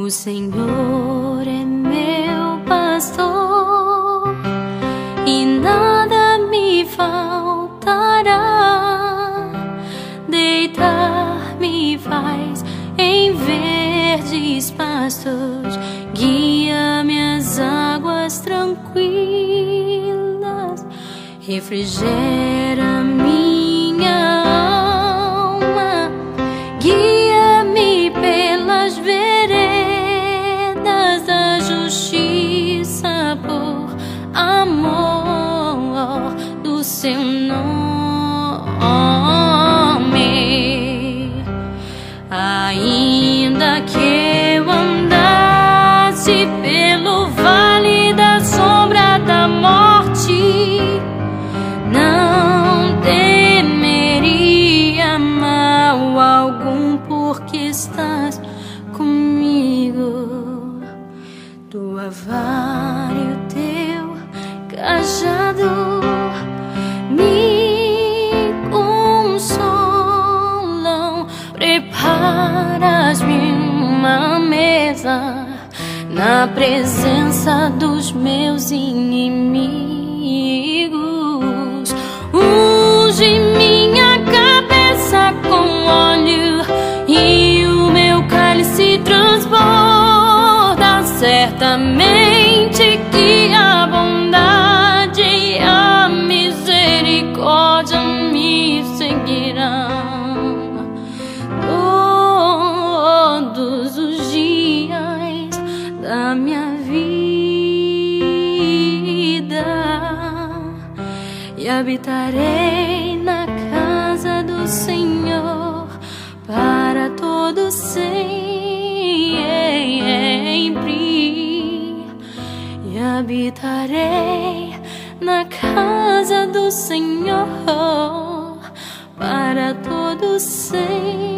O Senhor é meu pastor e nada me faltará. Deitar-me faz em verdes pastos, guia-me às águas tranquilas, refrigera minha alma, guia-me pelas veredas da justiça por amor do seu nome. Ainda que eu andasse pelo vale da sombra da morte, não temeria mal algum, porque estás comigo. Tua vara e o teu cajado me consolam. Preparas-me uma mesa na presença dos meus inimigos. Unge minha cabeça com óleo e o meu cálice transborda. Certamente que a bondade e a misericórdia me seguirão todos os dias da minha vida, e habitarei na casa do Senhor para todo sempre, e habitarei na casa do Senhor para todo sempre.